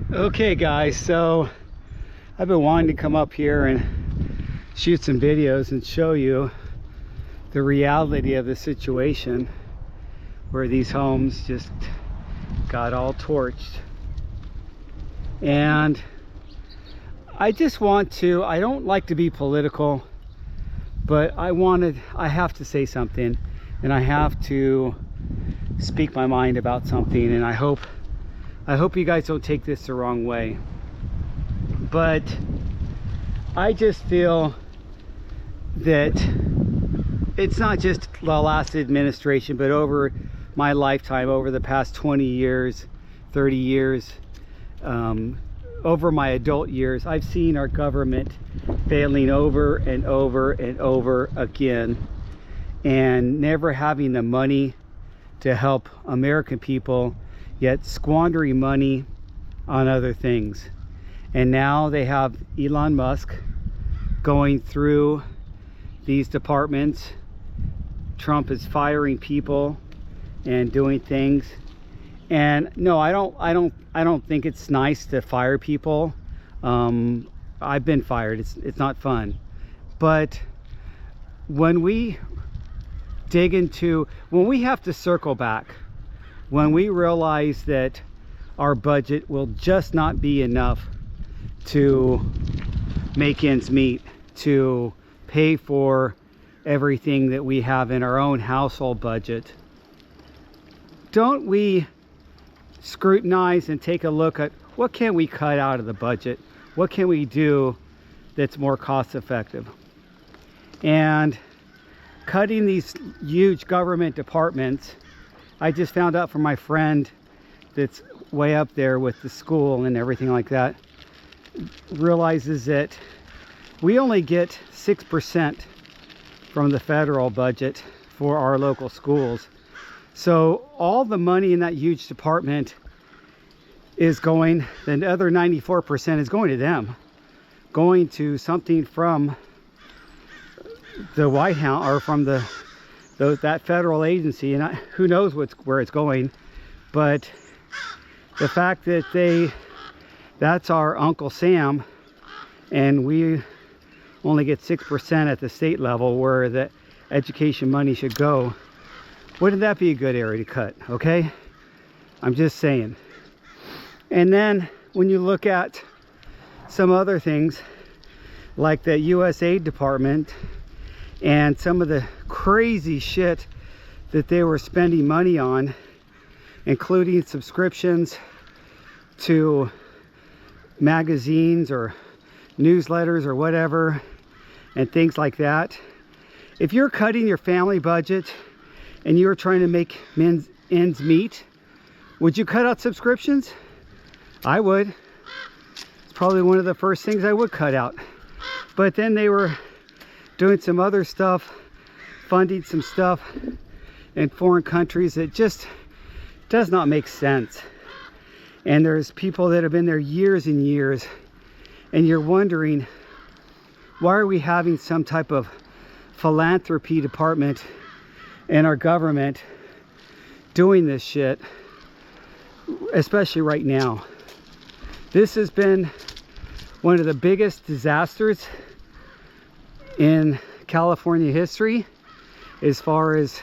Okay guys, so I've been wanting to come up here and shoot some videos and show you the reality of the situation where these homes just got all torched. And I just want to, I don't like to be political, but I have to say something, and I have to speak my mind about something, and I hope you guys don't take this the wrong way. But I just feel that it's not just the last administration, but over my lifetime, over the past 20 years, 30 years, over my adult years, I've seen our government failing over and over and over again, and never having the money to help American people, yet squandering money on other things. And now they have Elon Musk going through these departments. Trump is firing people and doing things. And no, I don't think it's nice to fire people. I've been fired. It's not fun. But when we dig into, when we have to circle back, when we realize that our budget will just not be enough to make ends meet, to pay for everything that we have in our own household budget, don't we scrutinize and take a look at what can we cut out of the budget? What can we do that's more cost effective? And cutting these huge government departments, I just found out from my friend that's way up there with the school and everything like that, realizes that we only get 6% from the federal budget for our local schools. So all the money in that huge department is going, the other 94% is going to them, going to something from the White House or from that federal agency, and who knows where it's going. But the fact that that's our Uncle Sam, and we only get 6% at the state level where the education money should go, wouldn't that be a good area to cut? Okay, I'm just saying. And then when you look at some other things like the USAID department and some of the crazy shit that they were spending money on, including subscriptions to magazines or newsletters or whatever, and things like that. If you're cutting your family budget and you're trying to make ends meet, would you cut out subscriptions? I would. It's probably one of the first things I would cut out. But then they were doing some other stuff, funding some stuff in foreign countries that just does not make sense. And there's people that have been there years and years, and you're wondering, why are we having some type of philanthropy department in our government doing this shit, especially right now? This has been one of the biggest disasters in California history as far as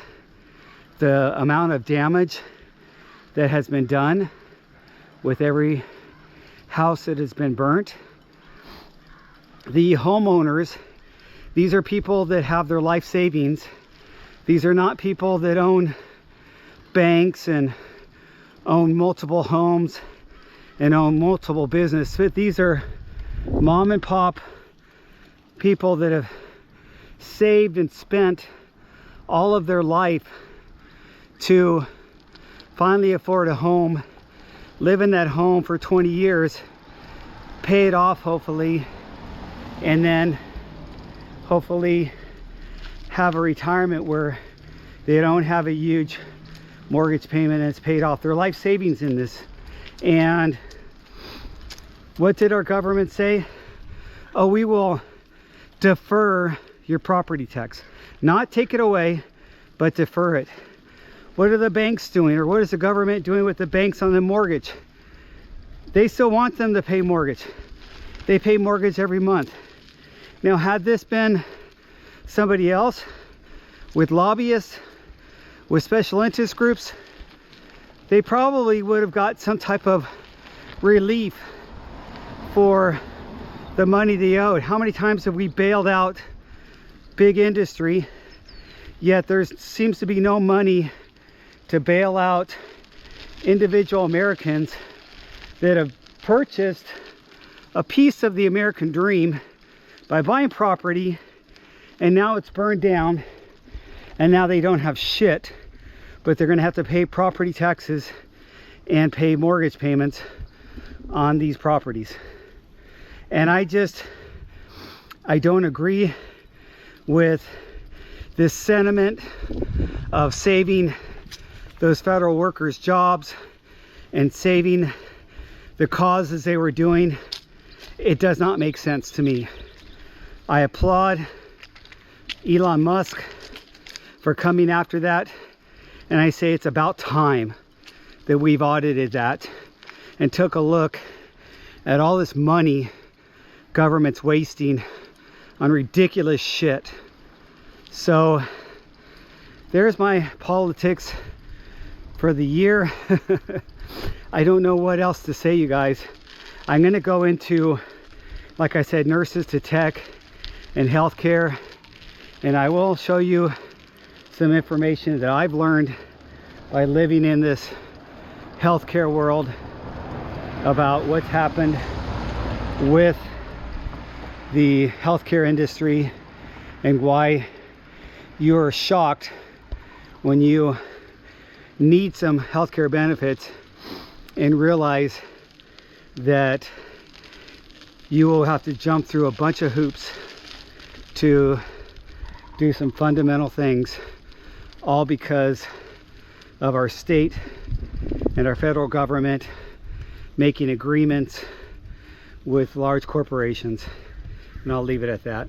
the amount of damage that has been done with every house that has been burnt. The homeowners, these are people that have their life savings. These are not people that own banks and own multiple homes and own multiple businesses. But these are mom and pop people that have saved and spent all of their life to finally afford a home, live in that home for 20 years, pay it off hopefully, and then hopefully have a retirement where they don't have a huge mortgage payment and it's paid off. Their life savings in this. And what did our government say? Oh, we will defer your property tax. Not take it away, but defer it. What are the banks doing, or what is the government doing with the banks on the mortgage? They still want them to pay mortgage. They pay mortgage every month. Now, had this been somebody else with lobbyists, with special interest groups, they probably would have got some type of relief for the money they owed. How many times have we bailed out big industry, yet there seems to be no money to bail out individual Americans that have purchased a piece of the American dream by buying property, and now it's burned down, and now they don't have shit, but they're going to have to pay property taxes and pay mortgage payments on these properties. And I don't agree with this sentiment of saving those federal workers' jobs and saving the causes they were doing. It does not make sense to me. I applaud Elon Musk for coming after that, and I say it's about time that we've audited that and took a look at all this money government's wasting on ridiculous shit. So there's my politics for the year. I don't know what else to say, you guys. I'm going to go into, like I said, nurses to tech and healthcare, and I will show you some information that I've learned by living in this healthcare world about what's happened with the healthcare industry and why you're shocked when you need some healthcare benefits and realize that you will have to jump through a bunch of hoops to do some fundamental things, all because of our state and our federal government making agreements with large corporations. And I'll leave it at that.